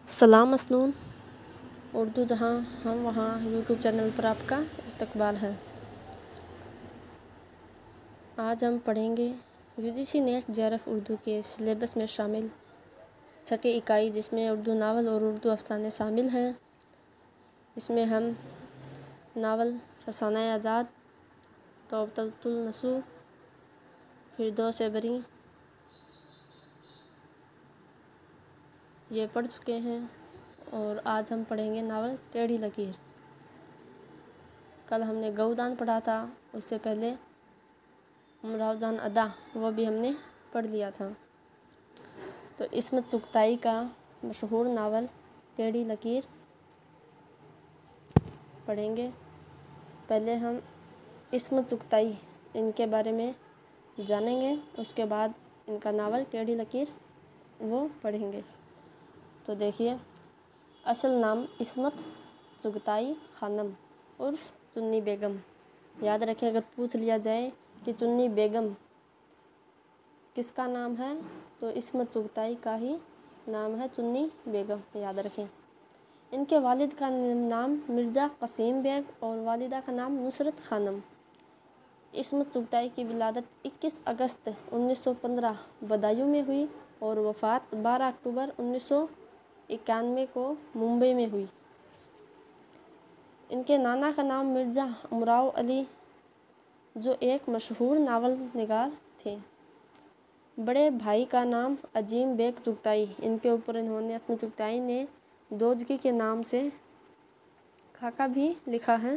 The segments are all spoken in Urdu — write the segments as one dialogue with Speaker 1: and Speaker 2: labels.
Speaker 1: سلام مسنون اردو جہاں ہم وہاں یوٹیوب چینل پر آپ کا استقبال ہے۔ آج ہم پڑھیں گے UGC نیٹ JRF اردو کے سلیبس میں شامل چھٹی اکائی، جس میں اردو ناول اور اردو افسانے شامل ہیں۔ اس میں ہم ناول فسانہ آزاد، توبۃ النصوح، فردوس بری یہ پڑھ چکے ہیں، اور آج ہم پڑھیں گے ناول ٹیڑھی لکیر۔ کل ہم نے گؤدان پڑھا تھا، اس سے پہلے امراؤ جان ادا وہ بھی ہم نے پڑھ لیا تھا۔ تو عصمت چغتائی کا مشہور ناول ٹیڑھی لکیر پڑھیں گے۔ پہلے ہم عصمت چغتائی ان کے بارے میں جانیں گے، اس کے بعد ان کا ناول ٹیڑھی لکیر وہ پڑھیں گے۔ تو دیکھیے، اصل نام عصمت چغتائی خانم عرف چنی بیگم۔ یاد رکھیں، اگر پوچھ لیا جائے کہ چنی بیگم کس کا نام ہے تو عصمت چغتائی کا ہی نام ہے، چنی بیگم، یاد رکھیں۔ ان کے والد کا نام مرزا قسیم بیگ اور والدہ کا نام نصرت خانم۔ عصمت چغتائی کی ولادت 21 اگست 1915 بدایوں میں ہوئی اور وفات 12 اکتوبر 1991 کو ممبئی میں ہوئی۔ ان کے نانا کا نام مرزا امراؤ علی، جو ایک مشہور ناول نگار تھے۔ بڑے بھائی کا نام عظیم بیگ چغتائی، ان کے اوپر عصمت چغتائی نے دوجکی کے نام سے خاکہ بھی لکھا ہے،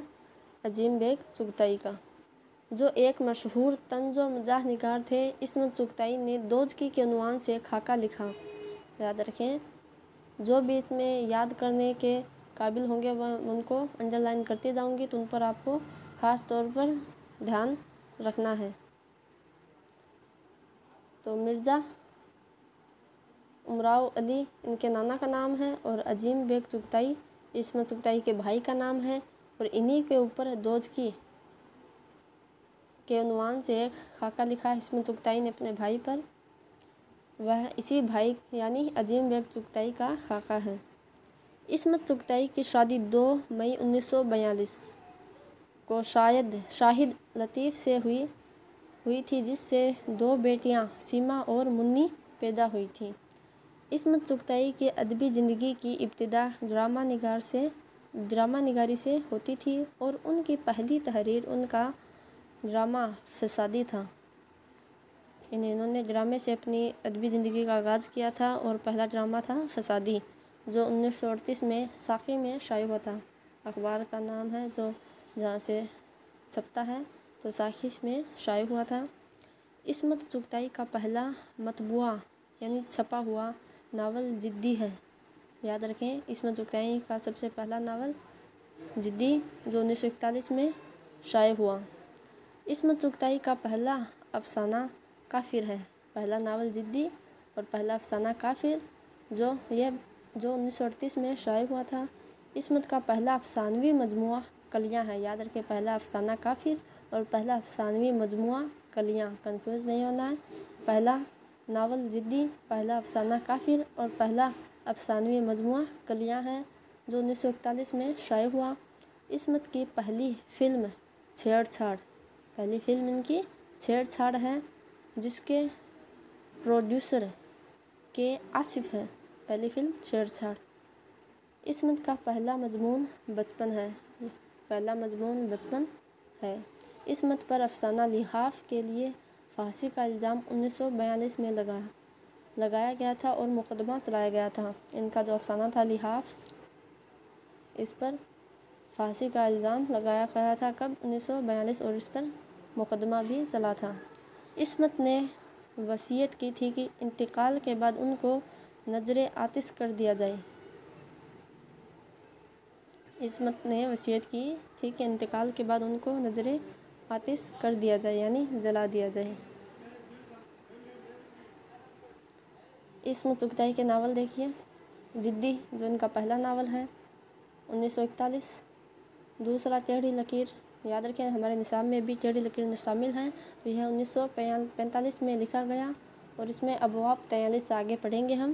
Speaker 1: عظیم بیگ چغتائی کا، جو ایک مشہور طنز و مزاح نگار تھے۔ عصمت چغتائی نے دوجکی کے عنوان سے خاکہ لکھا، یاد رکھیں۔ جو بھی اس میں یاد کرنے کے قابل ہوں گے وہ ان کو انڈر لائن کرتی جاؤں گی، تو ان پر آپ کو خاص طور پر دھیان رکھنا ہے۔ تو مرزا امراؤ علی ان کے نانا کا نام ہے، اور عظیم بیگ چغتائی عصمت چغتائی کے بھائی کا نام ہے، اور انہی کے اوپر دوجکی کے عنوان سے ایک خاکہ لکھا عصمت چغتائی نے اپنے بھائی پر، وہ اسی بھائی یعنی عظیم بیگ چغتائی کا خاکہ ہے۔ عصمت چغتائی کی شادی 2 مئی 1942 کو شاہد لطیف سے ہوئی تھی، جس سے 2 بیٹیاں سیما اور منی پیدا ہوئی تھیں۔ عصمت چغتائی کی ادبی زندگی کی ابتدا ڈرامہ نگاری سے ہوتی تھی، اور ان کی پہلی تحریر ان کا ڈرامہ فسادی تھا۔ انہوں نے ڈرامے سے اپنی ادبی زندگی کا آغاز کیا تھا، اور پہلا ڈرامہ تھا فسادی، جو 1938 میں ساقی میں شائع ہوا تھا۔ اخبار کا نام ہے جو جہاں سے چھپتا ہے، تو ساقی میں شائع ہوا تھا۔ عصمت چغتائی کا پہلا مطبوعہ یعنی چھپا ہوا ناول جدی ہے، یاد رکھیں۔ عصمت چغتائی کا سب سے پہلا ناول جدی، جو 1941 میں شائع ہوا۔ عصمت چغتائی کا پہلا افسانہ کافر ہے، پہلا ناول جدی اور پہلا افسانہ کافر جو 1938 میں شائع ہوا تھا۔ عصمت کا پہلا افسانوی مجموعہ کلیاں ہے، یاد رکھیں، پہلا افسانہ کافر اور پہلا افسانوی مجموعہ کلیاں، کنفیوز نہیں ہونا ہے۔ پہلا ناول جدی، پہلا افسانہ کافر اور پہلا افسانوی مجموعہ کلیاں ہے، جو 1941 میں شائع ہوا۔ عصمت کی پہلی فلم چھیڑ چھاڑ، پہلی فلم ان کی چھیڑ چھاڑ ہے، جس کے پروڈیوسر کے آصف ہیں۔ پہلی فلم چھیڑ چھاڑ۔ عصمت کا پہلا مضمون بچپن ہے، پہلا مضمون بچپن ہے۔ عصمت پر افسانہ لحاف کے لیے پھانسی کا الزام 1942 میں لگایا گیا تھا اور مقدمہ چلایا گیا تھا۔ ان کا جو افسانہ تھا لحاف، اس پر پھانسی کا الزام لگایا گیا تھا، کب؟ 1942، اور اس پر مقدمہ بھی چلا تھا۔ عصمت نے وصیت کی تھی کہ انتقال کے بعد ان کو نذر آتش کر دیا جائے۔ عصمت نے وصیت کی تھی کہ انتقال کے بعد ان کو نذر آتش کر دیا جائے، یعنی جلا دیا جائے۔ عصمت چغتائی کے ناول دیکھیے، جدی جو ان کا پہلا ناول ہے 1941، دوسرا ٹیڑھی لکیر، یاد رکھیں ہمارے نصاب میں بھی ٹیڑھی لکیر شامل ہیں، تو یہ 1945 میں لکھا گیا، اور اس میں ابواب 43 سے آگے پڑھیں گے ہم۔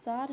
Speaker 1: 4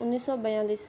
Speaker 1: 1942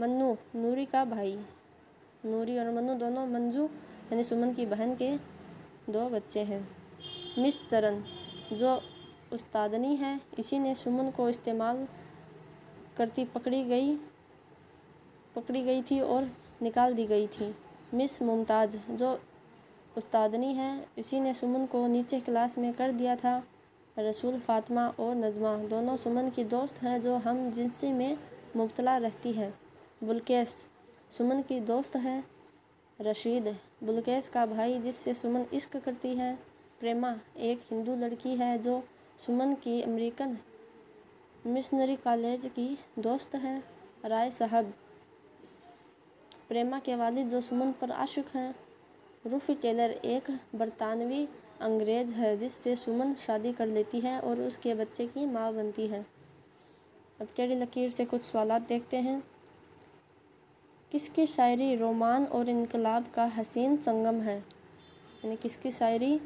Speaker 1: منو نوری کا بھائی، نوری اور منو دونوں منجو یعنی سمن کی بہن کے 2 بچے ہیں۔ مس چرن جو استادنی ہے، اسی نے سمن کو استعمال کرتی پکڑی گئی تھی اور نکال دی گئی تھی۔ مس ممتاز جو استادنی ہے، اسی نے سمن کو نیچے کلاس میں کر دیا تھا۔ رسول فاطمہ اور نجمہ دونوں سمن کی دوست ہیں جو ہم جنسی میں مبتلا رہتی ہے۔ بلقیس سمن کی دوست ہے۔ رشید بلقیس کا بھائی جس سے سمن عشق کرتی ہے۔ پریما ایک ہندو لڑکی ہے جو سمن کی امریکن مشنری کالج کی دوست ہے۔ رائے صاحب پریما کے والد جو سمن پر عاشق ہیں۔ روفی ٹیلر ایک برطانوی انگریز ہے جس سے سمن شادی کر لیتی ہے اور اس کے بچے کی ماں بنتی ہے۔ اب ٹیڑھی لکیر سے کچھ سوالات دیکھتے ہیں۔ کس کی شاعری رومان اور انقلاب کا حسین سنگم ہے؟ یعنی کس کی شاعری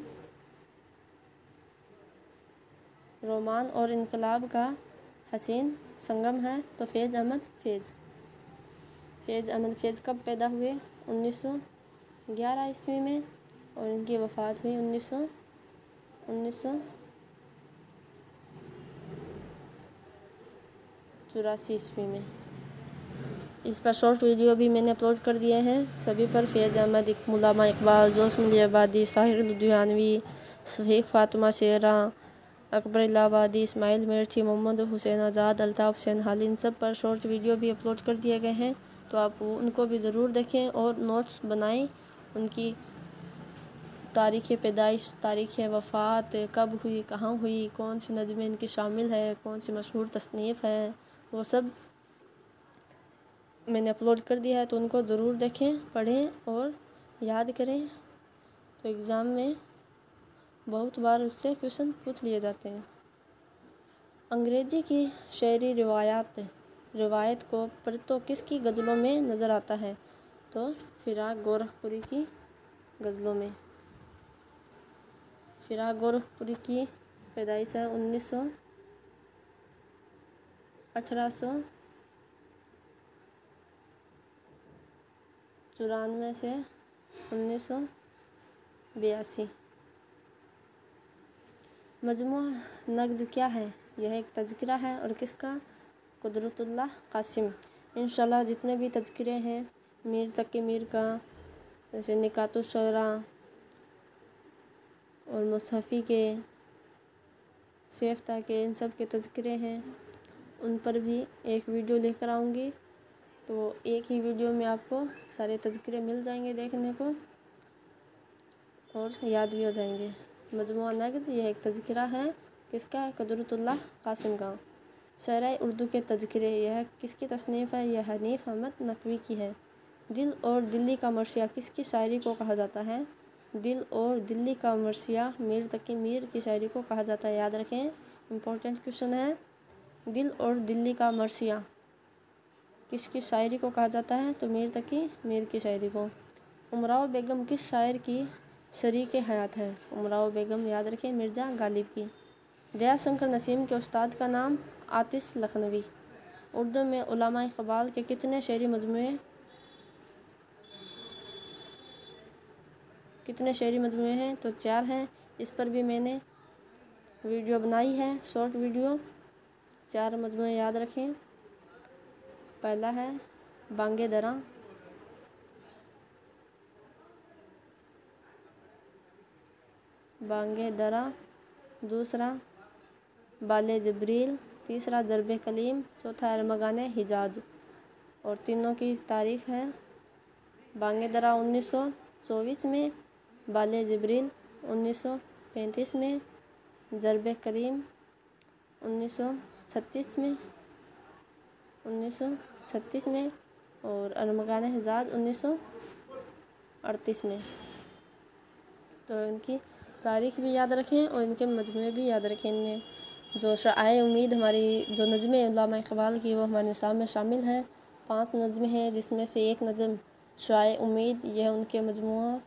Speaker 1: رومان اور انقلاب کا حسین سنگم ہے؟ تو فیض احمد فیض۔ فیض احمد فیض کب پیدا ہوئے؟ 1911 عیسوی میں، اور ان کی وفات ہوئی 1984 عیسوی میں۔ اس پر شارٹ ویڈیو بھی میں نے اپلوڈ کر دیے ہیں سبھی پر۔ فیض احمد، علامہ اقبال، جوسم علی آبادی، ساحر لدھیانوی، شفیق فاطمہ شیرا، اکبر الہ آبادی، اسماعیل میرٹھی، محمد حسین آزاد، الطاف حسین حالی، ان سب پر شارٹ ویڈیو بھی اپلوڈ کر دیے گئے ہیں، تو آپ ان کو بھی ضرور دیکھیں اور نوٹس بنائیں۔ ان کی تاریخ پیدائش، تاریخ وفات کب ہوئی، کہاں ہوئی، کون سی نظمیں ان کی شامل ہے، کون سی مشہور تصنیف ہے، وہ سب میں نے اپلوڈ کر دیا ہے، تو ان کو ضرور دیکھیں، پڑھیں اور یاد کریں۔ تو ایگزام میں بہت بار اس سے کویشچن پوچھ لیے جاتے ہیں۔ انگریزی کی شعری روایت کو پرتو کس کی غزلوں میں نظر آتا ہے؟ تو فراق گورکھپوری کی غزلوں میں۔ فراق گورکھپوری کی پیدائش ہے 1894 سے 1982۔ مجموعہ نغز کیا ہے؟ یہ ایک تذکرہ ہے، اور کس کا؟ قدرت اللہ قاسم۔ انشاءاللہ جتنے بھی تذکرے ہیں میر تقی میر کا، جیسے نکات الشعراء اور مصحفی کے، سیفتہ کے، ان سب کے تذکرے ہیں، ان پر بھی ایک ویڈیو لے کر آؤں گی، تو ایک ہی ویڈیو میں آپ کو سارے تذکرے مل جائیں گے دیکھنے کو، اور یاد بھی ہو جائیں گے۔ مجموعہ نغز یہ ایک تذکرہ ہے، کس کا؟ قدرت اللہ قاسم کا۔ شعرائے اردو کے تذکرے، یہ کس کی تصنیف ہے؟ یہ حنیف احمد نقوی کی ہے۔ دل اور دلی کا مرثیہ کس کی شاعری کو کہا جاتا ہے؟ دل اور دلی کا مرثیہ میر تقی میر کی شاعری کو کہا جاتا ہے، یاد رکھیں، امپورٹنٹ کویشچن ہے۔ دل اور دلی کا مرثیہ کس کی شاعری کو کہا جاتا ہے؟ تو میر تقی میر کی شاعری کو۔ امراؤ بیگم کس شاعر کی شریک حیات ہے؟ امراؤ بیگم یاد رکھیں مرزا غالب کی۔ دیا شنکر نسیم کے استاد کا نام؟ آتش لکھنوی۔ اردو میں علامہ اقبال کے کتنے شعری مجموعے ہیں؟ تو 4 ہیں۔ اس پر بھی میں نے ویڈیو بنائی ہے، شارٹ ویڈیو۔ 4 مجموعے یاد رکھیں۔ پہلا ہے بانگ درا، دوسرا بال جبریل، تیسرا ضرب کلیم، چوتھا ارمغان حجاز، اور تینوں کی تاریخ ہے۔ بانگ درا 1924 میں، بال جبریل 1935 میں، ضرب کلیم 1936 میں، اور ارمغان حجاز 1938 میں۔ تو ان کی تاریخ بھی یاد رکھیں اور ان کے مجموعے بھی یاد رکھیں۔ ان میں جو شعائے امید ہماری جو نظمیں علامہ اقبال کی، وہ ہمارے نصاب میں شامل ہیں۔ 5 نظمیں ہیں، جس میں سے ایک نظم شعائے امید، یہ ان کے مجموعہ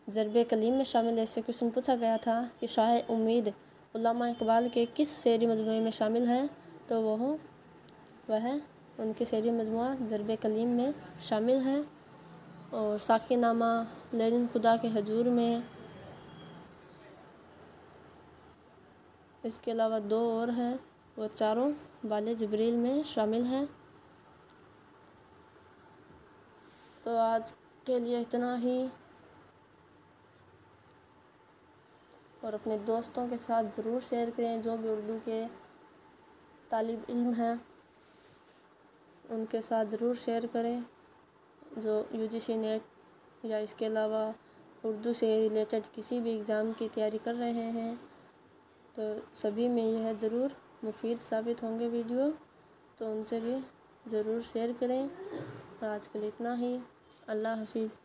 Speaker 1: ضرب کلیم میں شامل ہے۔ اس سے کویشچن پوچھا گیا تھا کہ شعائے امید علامہ اقبال کے کس شعری مجموعے میں شامل ہے؟ تو وہ ہے ان کے شعری مجموعہ ضرب کلیم میں شامل ہے، اور ساقی نامہ لیلن خدا کے حضور میں، اس کے علاوہ 2 اور ہیں، وہ چاروں بال جبریل میں شامل ہیں۔ تو آج کے لیے اتنا ہی، اور اپنے دوستوں کے ساتھ ضرور شیئر کریں جو بھی اردو کے طالب علم ہیں، ان کے ساتھ ضرور شیئر کریں جو UGC نیٹ یا اس کے علاوہ اردو سے ریلیٹڈ کسی بھی ایگزام کی تیاری کر رہے ہیں، تو سبھی میں یہ ضرور مفید ثابت ہوں گے ویڈیو، تو ان سے بھی ضرور شیئر کریں۔ اور آج کے لیے اتنا ہی، اللہ حافظ۔